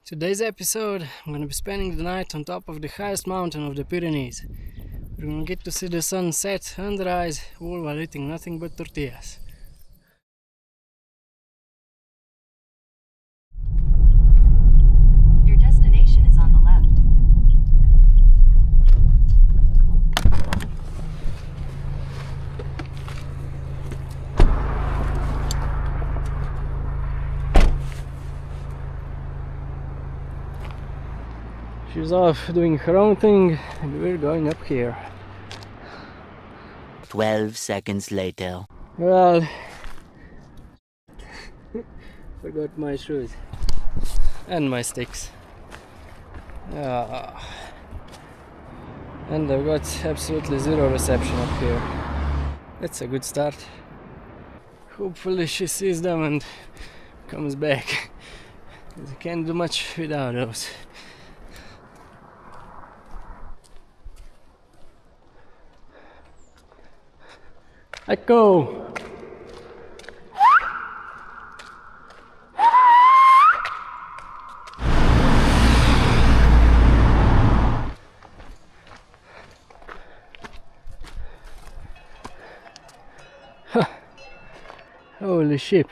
Today's episode, I'm gonna be spending the night on top of the highest mountain of the Pyrenees. We're gonna get to see the sun set and rise, all while eating nothing but tortillas. Your destination is on the left. She's off doing her own thing, and we're going up here. 12 seconds later. Well, forgot my shoes and my sticks. And I've got absolutely zero reception up here. That's a good start. Hopefully she sees them and comes back, because I can't do much without those. Echo! Holy shit.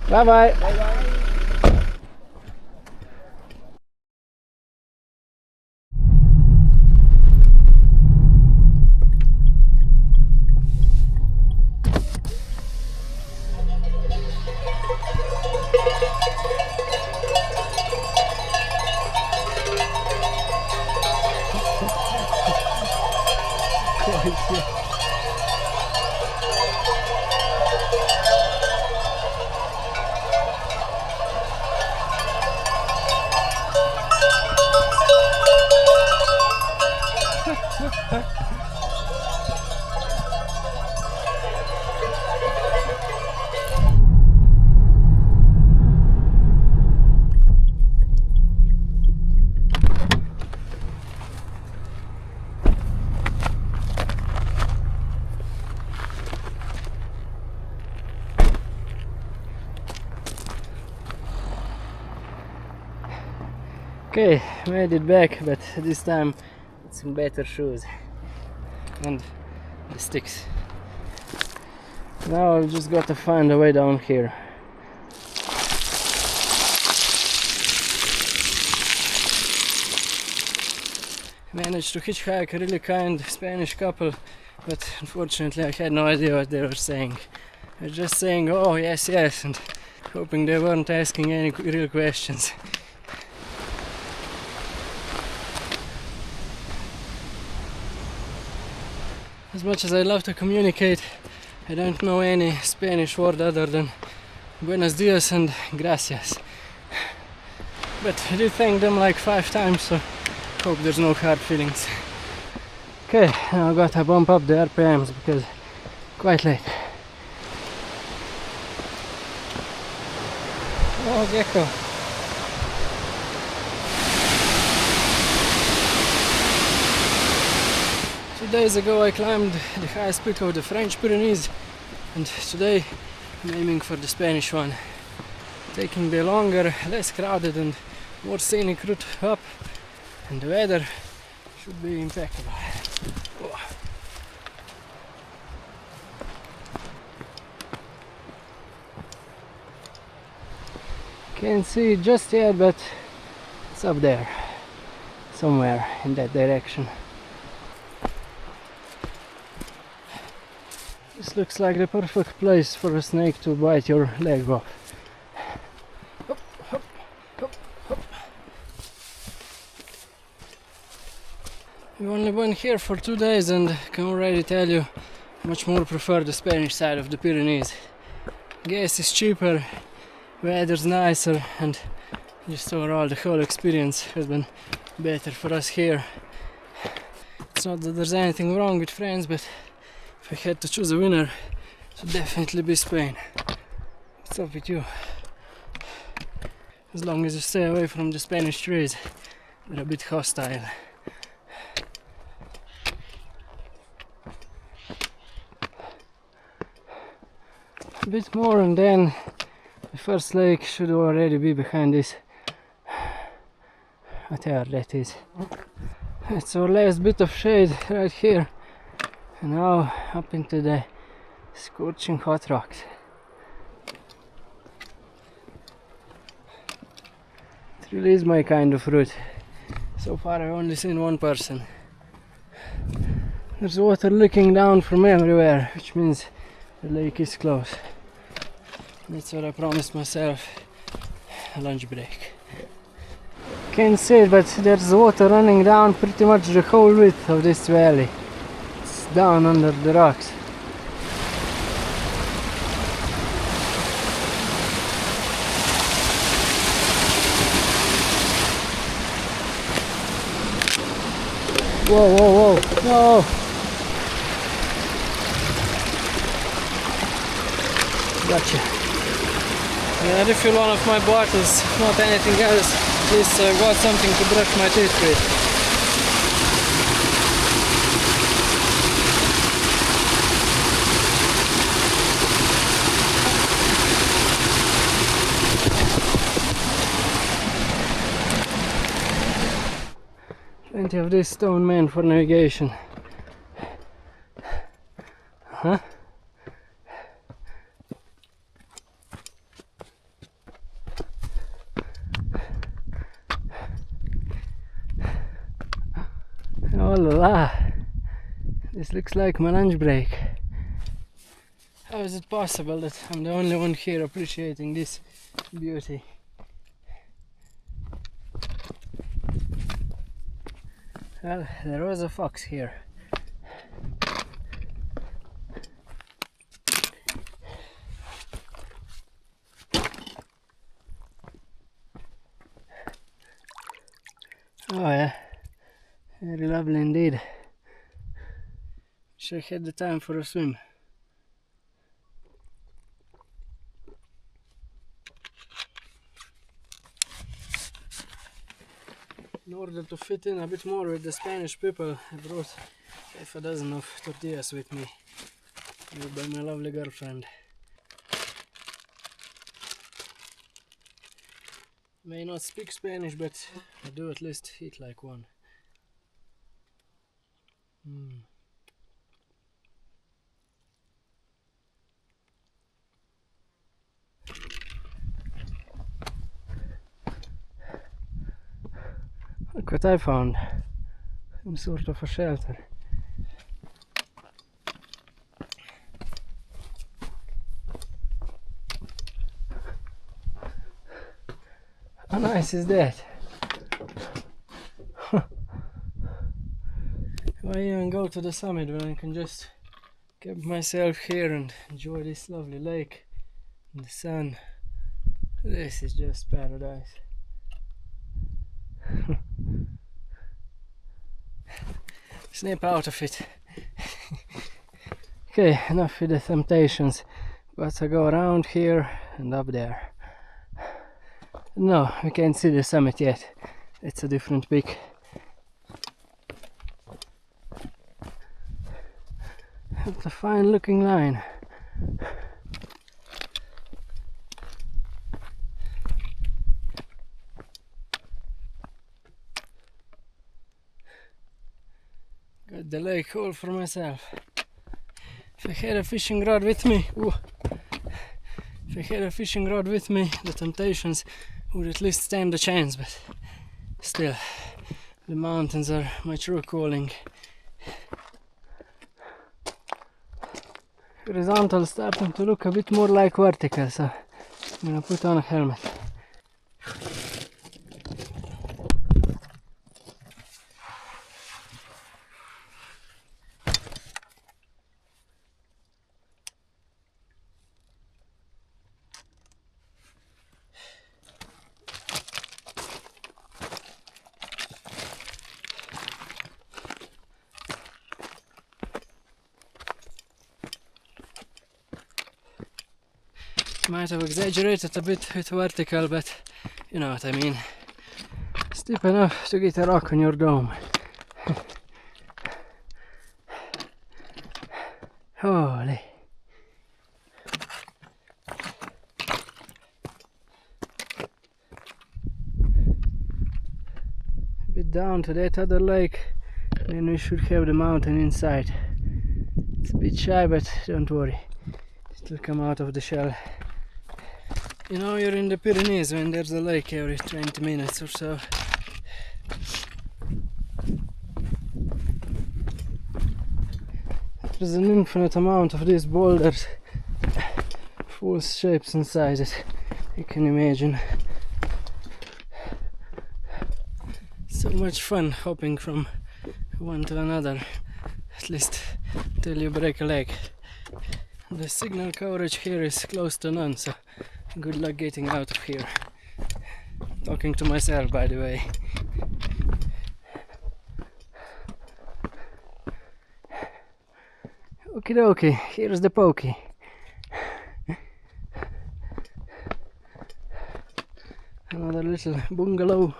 Bye bye. Bye bye. Okay, made it back, but this time it's in better shoes and the sticks. Now I've just got to find a way down here. Managed to hitchhike a really kind Spanish couple, but unfortunately I had no idea what they were saying. They were just saying, "Oh yes, yes," and hoping they weren't asking any real questions. As much as I love to communicate, I don't know any Spanish word other than buenos dias and gracias. But I did thank them like 5 times, so hope there's no hard feelings. Okay, now I gotta bump up the RPMs because quite late. Oh, gecko. 2 days ago I climbed the highest peak of the French Pyrenees, and today I'm aiming for the Spanish one, taking the longer, less crowded and more scenic route up, and the weather should be impeccable. Oh. Can't see it just yet, but it's up there, somewhere in that direction. This looks like the perfect place for a snake to bite your leg off. Hop, hop, hop, hop. We've only been here for 2 days and I can already tell you much more prefer the Spanish side of the Pyrenees. Gas is cheaper, weather's nicer, and just overall the whole experience has been better for us here. It's not that there's anything wrong with France, but if I had to choose a winner, it would definitely be Spain. What's up with you? As long as you stay away from the Spanish trees, They're a bit hostile. A bit more and then the first lake should already be behind this. Whatever that is. It's our last bit of shade right here. And now up into the scorching hot rocks. It really is my kind of route. So far I've only seen one person. There's water leaking down from everywhere, which means the lake is close. That's what I promised myself, a lunch break. Can't see it, but there's water running down pretty much the whole width of this valley. It's down under the rocks. Whoa, whoa, whoa, no! Gotcha. I refill one of my bottles, if not anything else. This got something to brush my teeth with. Plenty of this stone man for navigation. Huh? Oh la la! This looks like my lunch break. How is it possible that I'm the only one here appreciating this beauty? Well, there was a fox here. Oh yeah, very lovely indeed. Wish I had the time for a swim. In order to fit in a bit more with the Spanish people, I brought half a dozen of tortillas with me, made by my lovely girlfriend. May not speak Spanish, but I do at least eat like one. Look what I found. Some sort of a shelter. How nice is that? Why even go to the summit when I can just keep myself here and enjoy this lovely lake and the sun? This is just paradise. Snap out of it. Okay, enough with the temptations. Got to go around here and up there. No, we can't see the summit yet. It's a different peak. It's a fine looking line. Got the lake all for myself. If I had a fishing rod with me, if I had a fishing rod with me, the temptations would at least stand a chance, but still, the mountains are my true calling. Horizontal starting to look a bit more like vertical, so I'm gonna put on a helmet. Might have exaggerated a bit with vertical, but you know what I mean. Steep enough to get a rock on your dome. Holy. A bit down to that other lake, then we should have the mountain inside. It's a bit shy, but don't worry, it'll come out of the shell. You know, you're in the Pyrenees when there's a lake every 20 minutes or so. There's an infinite amount of these boulders, full shapes and sizes, you can imagine. So much fun hopping from one to another, at least till you break a leg. The signal coverage here is close to none, so good luck getting out of here. Talking to myself, by the way. Okie dokie, here's the pokey. Another little bungalow.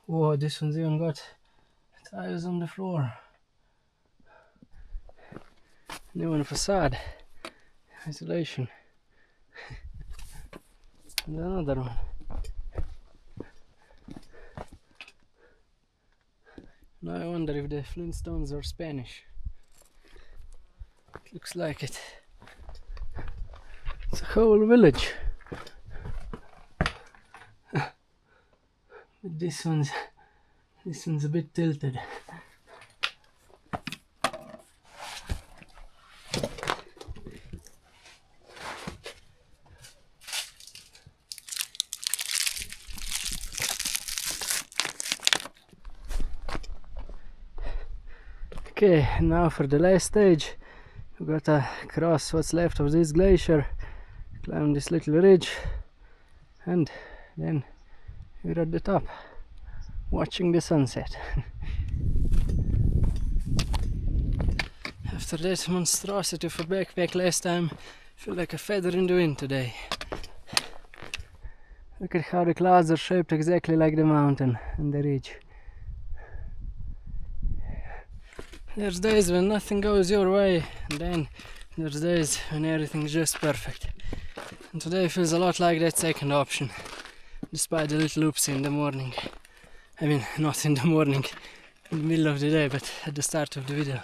Whoa, this one's even got tiles on the floor. New one facade. Isolation. And another one. Now I wonder if the Flintstones are Spanish. It looks like it. It's a whole village. But this one's a bit tilted. Okay, now for the last stage, we gotta cross what's left of this glacier, climb this little ridge, and then we're at the top, watching the sunset. After that monstrosity of a backpack last time, I feel like a feather in the wind today. Look at how the clouds are shaped exactly like the mountain and the ridge. There's days when nothing goes your way, and then there's days when everything's just perfect. And today feels a lot like that second option, despite the little oops in the morning. I mean, not in the morning, in the middle of the day, but at the start of the video.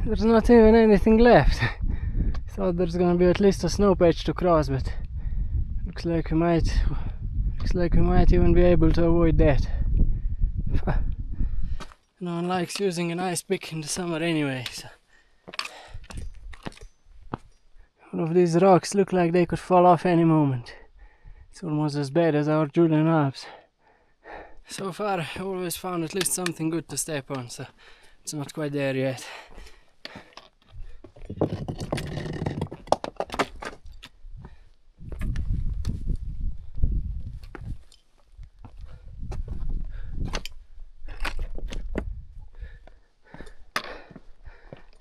There's not even anything left. Thought there's gonna be at least a snow patch to cross, but looks like we might even be able to avoid that. No one likes using an ice pick in the summer anyway, so. All of these rocks look like they could fall off any moment. It's almost as bad as our Julian Alps. So far I always found at least something good to step on, so it's not quite there yet.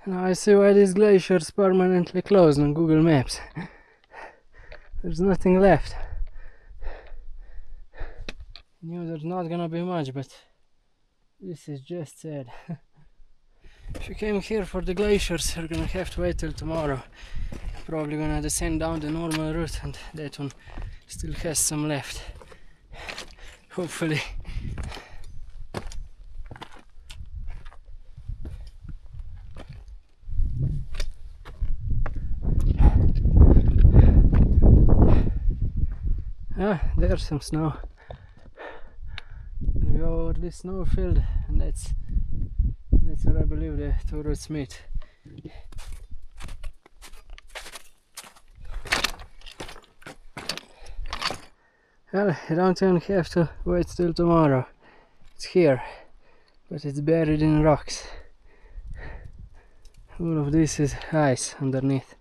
Now I see why this glacier is permanently closed on Google Maps. There's nothing left. Knew there's not gonna be much, but this is just sad. If you came here for the glaciers, you're gonna have to wait till tomorrow. Probably gonna descend down the normal route, and that one still has some left. Hopefully. Ah, there's some snow. We go over this snow field, and that's where I believe the two routes meet. Well, you don't even have to wait till tomorrow. It's here, but it's buried in rocks. All of this is ice underneath.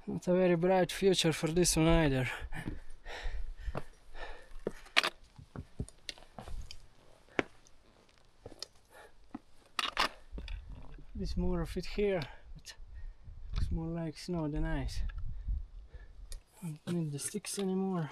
Not a very bright future for this one either. bit more of it here, but it's more like snow than ice. Don't need the sticks anymore.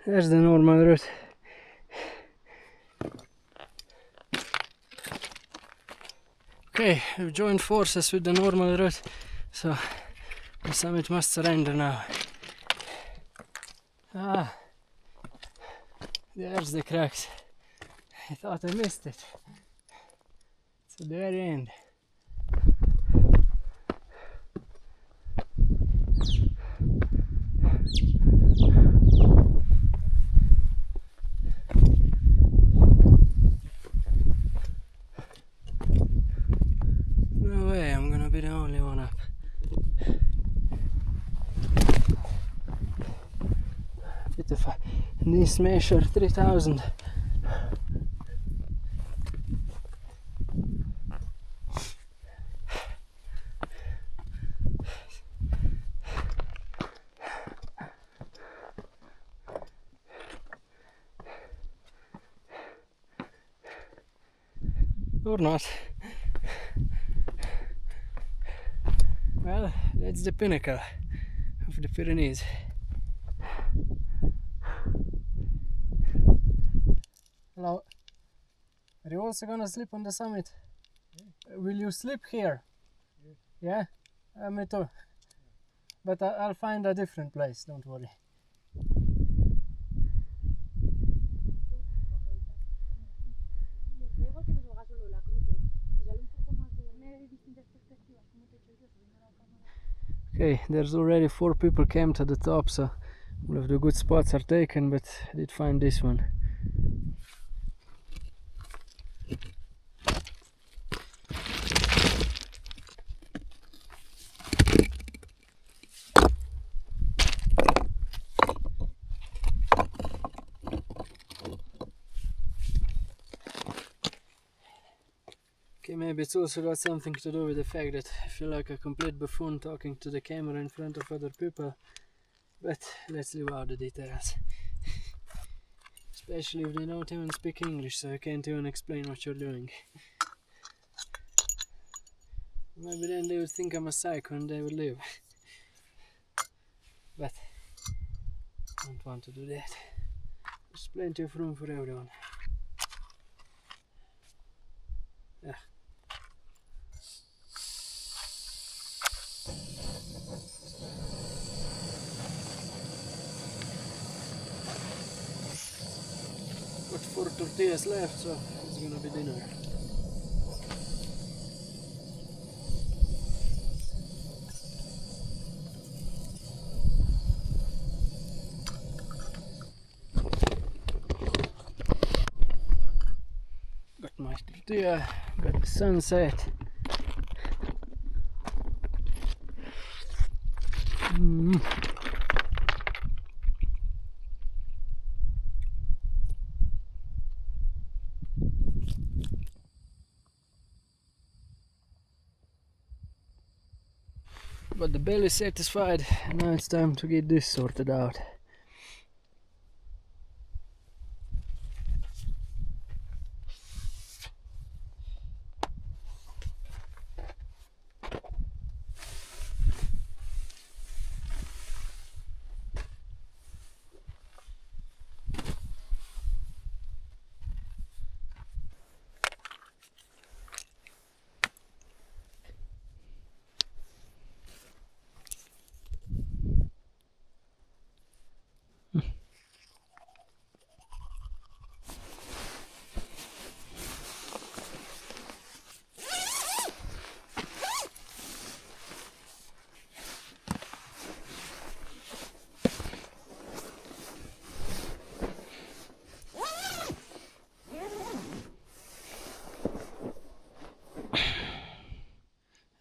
There's the normal route. Okay, we've joined forces with the normal route, so the summit must surrender now. Ah, there's the cracks. I thought I missed it. It's at the very end. No way, I'm gonna be the only one up. Beautiful. This measure 3000. Or not. Well, that's the pinnacle of the Pyrenees. Hello. Are you also gonna sleep on the summit? Yeah. Will you sleep here? Yeah? Me too. But I'll find a different place, don't worry. Okay, there's already 4 people camped at the top, so all of the good spots are taken, but I did find this one. Okay, maybe it's also got something to do with the fact that I feel like a complete buffoon talking to the camera in front of other people, but let's leave out the details. Especially if they don't even speak English, so you can't even explain what you're doing. Maybe then they would think I'm a psycho and they would leave. But I don't want to do that. There's plenty of room for everyone. Yeah. Got 4 tortillas left, so it's gonna be dinner. Got my tortilla, got the sunset. But the belly is satisfied, and now it's time to get this sorted out.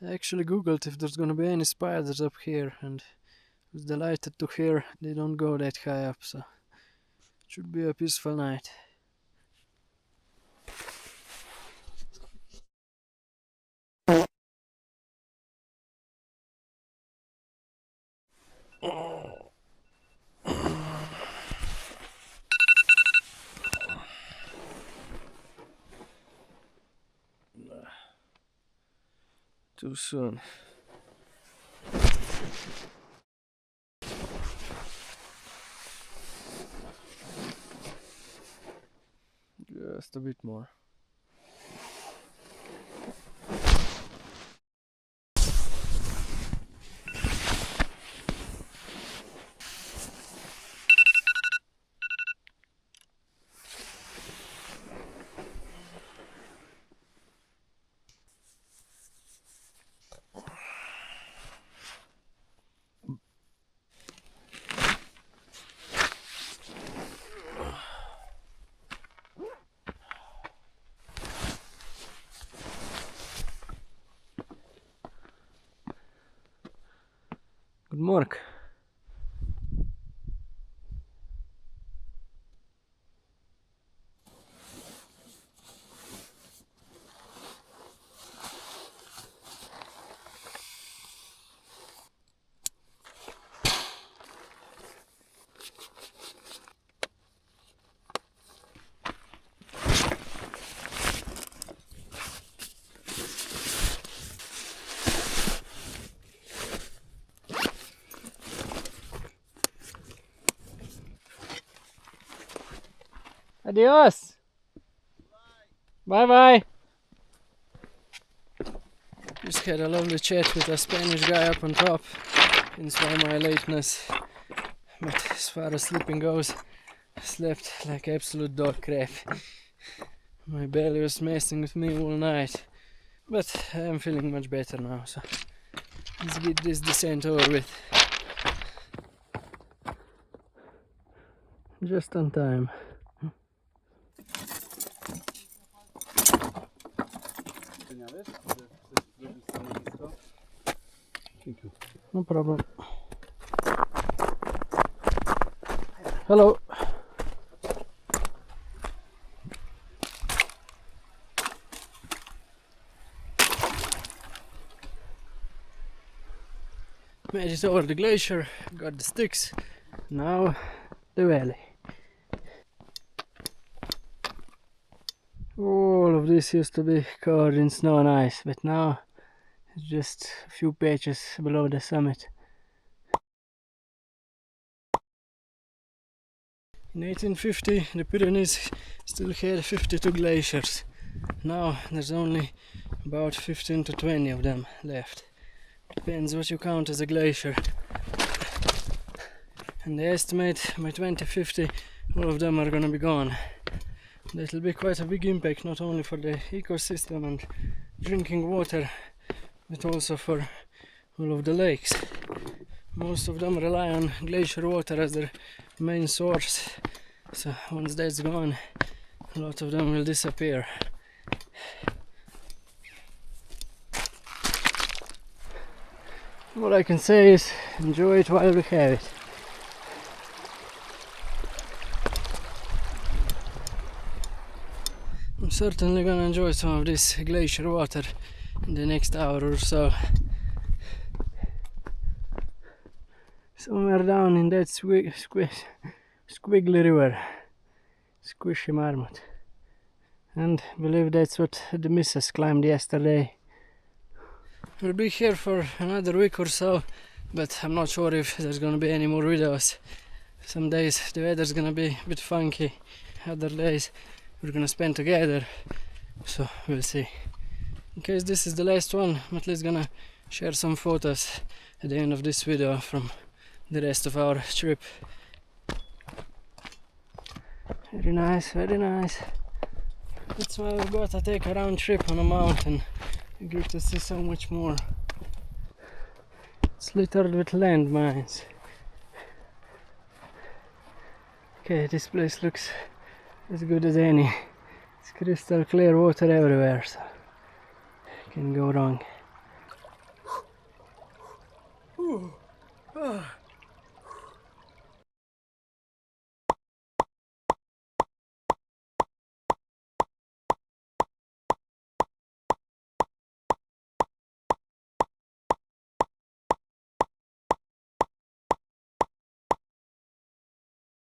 I actually googled if there's gonna be any spiders up here, and I was delighted to hear they don't go that high up, so it should be a peaceful night. Too soon. Just a bit more. Good morning. Adios. Bye bye. Just had a lovely chat with a Spanish guy up on top. Inside my lateness. But as far as sleeping goes, I slept like absolute dog crap. My belly was messing with me all night. But I am feeling much better now, so let's get this descent over with. Just on time. No problem. Hello. Made it over the glacier, got the sticks, now the valley. All of this used to be covered in snow and ice, but now it's just a few patches below the summit. In 1850 the Pyrenees still had 52 glaciers. Now there's only about 15 to 20 of them left. Depends what you count as a glacier. And they estimate by 2050 all of them are gonna be gone. That will be quite a big impact, not only for the ecosystem and drinking water, but also for all of the lakes. Most of them rely on glacier water as their main source, so once that's gone, a lot of them will disappear. All I can say is enjoy it while we have it. I'm certainly gonna enjoy some of this glacier water in the next hour or so. Somewhere down in that squiggly river, Squishy Marmot. And I believe that's what the missus climbed yesterday. We'll be here for another week or so, but I'm not sure if there's gonna be any more videos. Some days the weather's gonna be a bit funky, other days we're gonna spend together, so we'll see. In case this is the last one, I'm at least gonna share some photos at the end of this video from the rest of our trip. Very nice, very nice. That's why we gotta take a round trip on a mountain. You get to see so much more. It's littered with landmines. Okay, this place looks as good as any. It's crystal clear water everywhere, so can go wrong.